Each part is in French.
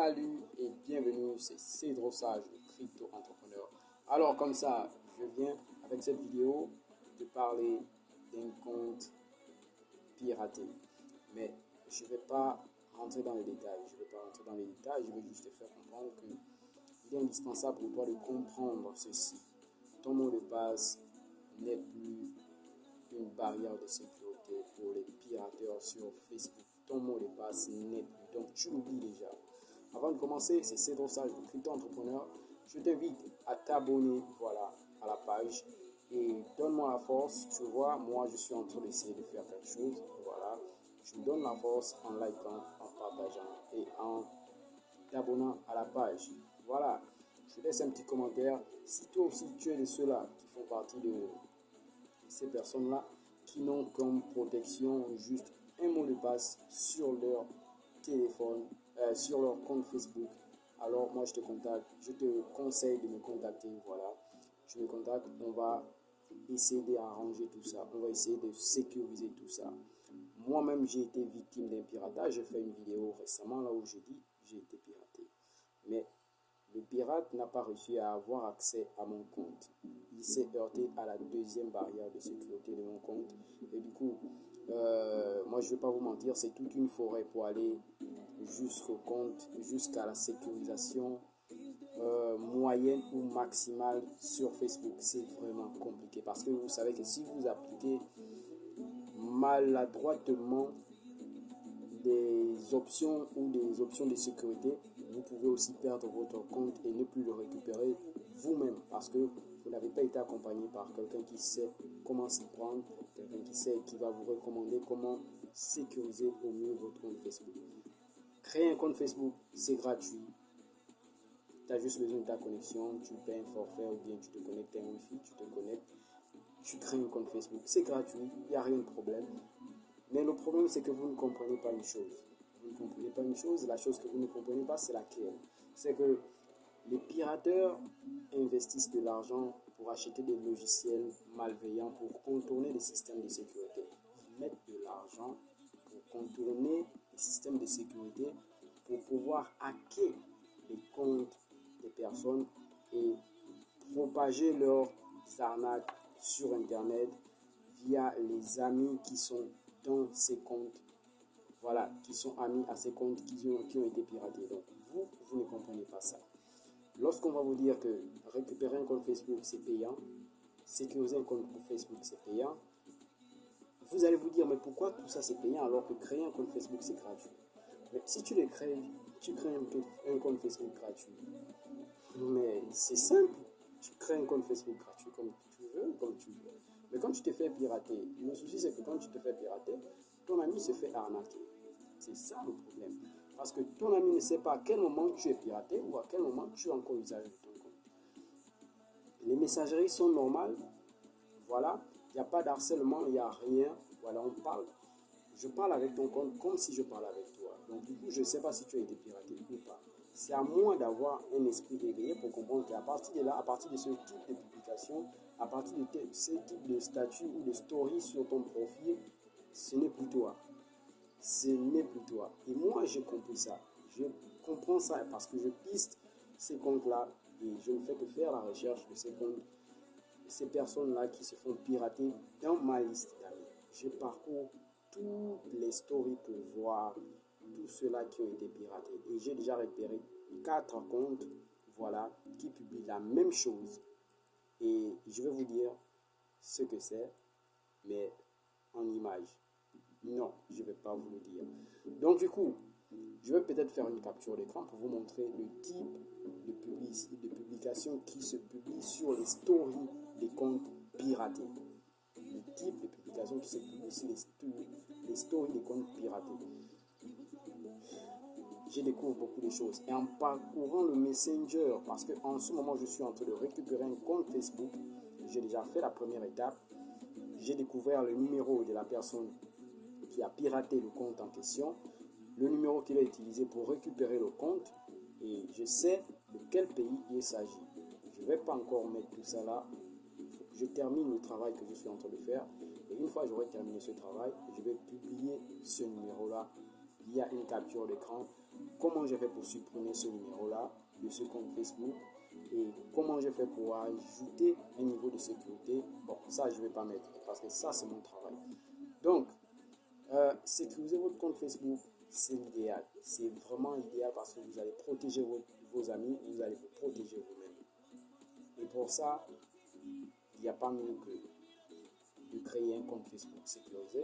Salut et bienvenue, c'est Cédro Sage, le crypto-entrepreneur. Alors comme ça, je viens avec cette vidéo de parler d'un compte piraté. Mais je ne vais pas rentrer dans les détails, je vais juste te faire comprendre qu'il est indispensable pour toi de comprendre ceci. Ton mot de passe n'est plus une barrière de sécurité pour les pirateurs sur Facebook. Ton mot de passe n'est plus, donc tu l'oublies déjà. Avant de commencer, c'est Cédro Sage, le crypto-entrepreneur. Je t'invite à t'abonner à la page et donne-moi la force. Tu vois, moi je suis en train d'essayer de faire quelque chose. Voilà, tu me donnes la force en likant, en partageant et en t'abonnant à la page. Voilà, je laisse un petit commentaire. Si toi aussi tu es de ceux-là qui font partie de ces personnes-là qui n'ont comme protection juste un mot de passe sur leur téléphone, sur leur compte Facebook, alors moi je te conseille de me contacter. Voilà, tu me contactes, on va essayer d'arranger tout ça, on va essayer de sécuriser tout ça. Moi-même j'ai été victime d'un piratage. J'ai fait une vidéo récemment là où j'ai dit j'ai été piraté, mais le pirate n'a pas réussi à avoir accès à mon compte. Il s'est heurté à la deuxième barrière de sécurité de mon compte. Et du coup, moi je ne vais pas vous mentir, c'est toute une forêt pour aller jusqu'au compte, jusqu'à la sécurisation moyenne ou maximale sur Facebook. C'est vraiment compliqué parce que vous savez que si vous appliquez maladroitement des options ou des options de sécurité, vous pouvez aussi perdre votre compte et ne plus le récupérer vous-même parce que vous n'avez pas été accompagné par quelqu'un qui sait comment s'y prendre, quelqu'un qui va vous recommander comment sécuriser au mieux votre compte Facebook. Créer un compte Facebook, c'est gratuit. Tu as juste besoin de ta connexion, tu payes un forfait ou bien tu te connectes à un Wi-Fi, tu crées un compte Facebook. C'est gratuit, il n'y a rien de problème. Mais le problème, c'est que vous ne comprenez pas une chose. Vous ne comprenez pas une chose. La chose que vous ne comprenez pas, c'est laquelle? C'est que les pirateurs investissent de l'argent pour acheter des logiciels malveillants pour contourner les systèmes de sécurité. Ils mettent de l'argent pour contourner les systèmes de sécurité pour pouvoir hacker les comptes des personnes et propager leurs arnaques sur Internet via les amis qui sont dans ces comptes, voilà, qui sont amis à ces comptes qui ont été piratés. Donc, vous ne comprenez pas ça. Lorsqu'on va vous dire que récupérer un compte Facebook, c'est payant, sécuriser un compte Facebook, c'est payant, vous allez vous dire, mais pourquoi tout ça c'est payant alors que créer un compte Facebook, c'est gratuit? Mais si tu crées un compte Facebook gratuit, mais c'est simple, tu crées un compte Facebook gratuit comme tu veux. Mais quand tu te fais pirater, le souci c'est que quand tu te fais pirater, ton ami se fait arnaquer. C'est ça le problème. Parce que ton ami ne sait pas à quel moment tu es piraté ou à quel moment tu as encore usage de ton compte. Les messageries sont normales. Voilà. Il n'y a pas d'harcèlement, il n'y a rien. Voilà, je parle avec ton compte comme si je parlais avec toi. Donc du coup, je ne sais pas si tu as été piraté ou pas. C'est à moi d'avoir un esprit éveillé pour comprendre qu'à partir de là, à partir de ce type de publication, à partir de ce type de statut ou de story sur ton profil, ce n'est plus toi. Ce n'est plus toi. Et moi, j'ai compris ça. Je comprends ça parce que je piste ces comptes-là et je ne fais que faire la recherche de ces comptes, ces personnes-là qui se font pirater dans ma liste d'amis. Je parcours toutes les stories pour voir tous ceux-là qui ont été piratés. Et j'ai déjà repéré 4 comptes, voilà, qui publient la même chose. Et je vais vous dire ce que c'est, mais en image. Non, je ne vais pas vous le dire. Donc du coup, je vais peut-être faire une capture d'écran pour vous montrer le type de publication qui se publie sur les stories des comptes piratés. Le type de publication qui se publie sur les stories des comptes piratés. Je découvre beaucoup de choses. Et en parcourant le Messenger, parce qu'en ce moment, je suis en train de récupérer un compte Facebook, j'ai déjà fait la première étape. J'ai découvert le numéro de la personne qui a piraté le compte en question, le numéro qu'il a utilisé pour récupérer le compte, et je sais de quel pays il s'agit. Je ne vais pas encore mettre tout ça là. Il faut que je termine le travail que je suis en train de faire. Et une fois que j'aurai terminé ce travail, je vais publier ce numéro-là via une capture d'écran comment j'ai fait pour supprimer ce numéro-là de ce compte Facebook et comment j'ai fait pour ajouter un niveau de sécurité. Bon, ça, je ne vais pas mettre parce que ça, c'est mon travail. Donc, sécuriser votre compte Facebook, c'est l'idéal. C'est vraiment idéal parce que vous allez protéger vos amis, vous allez vous protéger vous-même. Et pour ça, il n'y a pas mieux que de créer un compte Facebook sécurisé.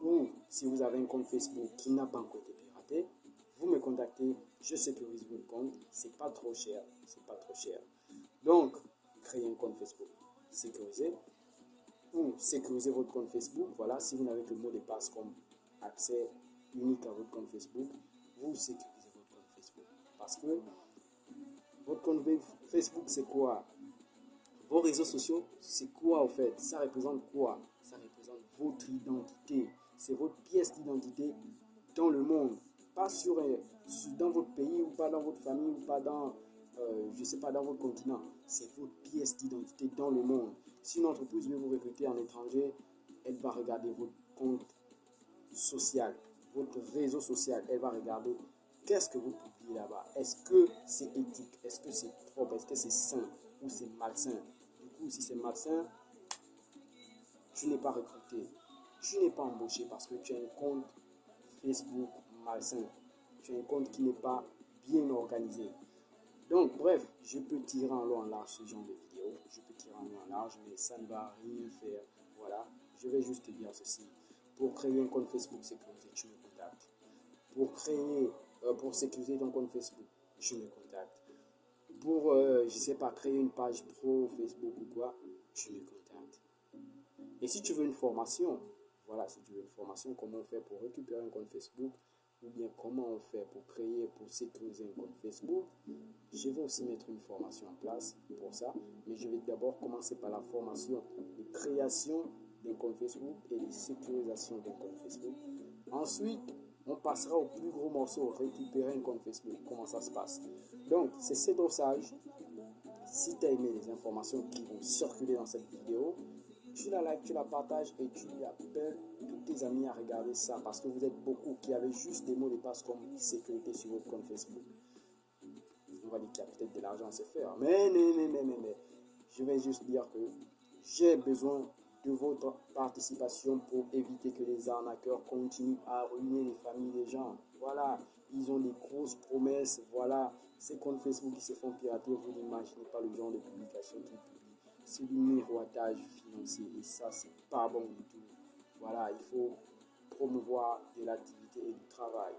Ou si vous avez un compte Facebook qui n'a pas encore été piraté, vous me contactez, je sécurise votre compte, c'est pas trop cher, c'est pas trop cher. Donc, créez un compte Facebook sécurisé ou sécuriser votre compte Facebook. Voilà, si vous n'avez que le mot de passe comme accès unique à votre compte Facebook, vous sécurisez votre compte Facebook. Parce que votre compte Facebook, c'est quoi? Vos réseaux sociaux, c'est quoi en fait? Ça représente quoi? Ça représente votre identité. C'est votre pièce d'identité dans le monde. Pas dans votre pays ou pas dans votre famille ou pas dans, je sais pas, dans votre continent. C'est votre pièce d'identité dans le monde. Si une entreprise veut vous recruter en étranger, elle va regarder votre compte social, votre réseau social. Elle va regarder qu'est-ce que vous publiez là-bas. Est-ce que c'est éthique? Est-ce que c'est propre? Est-ce que c'est sain ou c'est malsain? Du coup, si c'est malsain, tu n'es pas recruté. Tu n'es pas embauché parce que tu as un compte Facebook malsain. Tu as un compte qui n'est pas bien organisé. Donc, bref, je peux tirer en long en large ce genre de vidéo. Je peux tirer en long en large, mais ça ne va rien faire. Voilà, je vais juste te dire ceci. Pour créer un compte Facebook sécurisé, tu me contactes. Pour sécuriser ton compte Facebook, tu me contactes. Pour, je sais pas, créer une page pro Facebook ou quoi, tu me contactes. Et si tu veux une formation, voilà, si tu veux une formation, comment on fait pour récupérer un compte Facebook, ou bien comment on fait pour sécuriser un compte Facebook, je vais aussi mettre une formation en place pour ça, mais je vais d'abord commencer par la formation de création d'un compte Facebook et de sécurisation d'un compte Facebook. Ensuite, on passera au plus gros morceau, récupérer un compte Facebook. Comment ça se passe? Donc, c'est ce dosage. Si tu as aimé les informations qui vont circuler dans cette vidéo, tu la likes, tu la partages et tu appelles tous tes amis à regarder ça parce que vous êtes beaucoup qui avaient juste des mots de passe comme sécurité sur votre compte Facebook. On va dire qu'il y a peut-être de l'argent à se faire. Mais, je vais juste dire que j'ai besoin de votre participation pour éviter que les arnaqueurs continuent à ruiner les familles des gens. Voilà, ils ont des grosses promesses. Voilà, ces comptes Facebook qui se font pirater, vous n'imaginez pas le genre de publication qu'ils publient. C'est du miroitage financier et ça, c'est pas bon du tout. Voilà, il faut promouvoir de l'activité et du travail.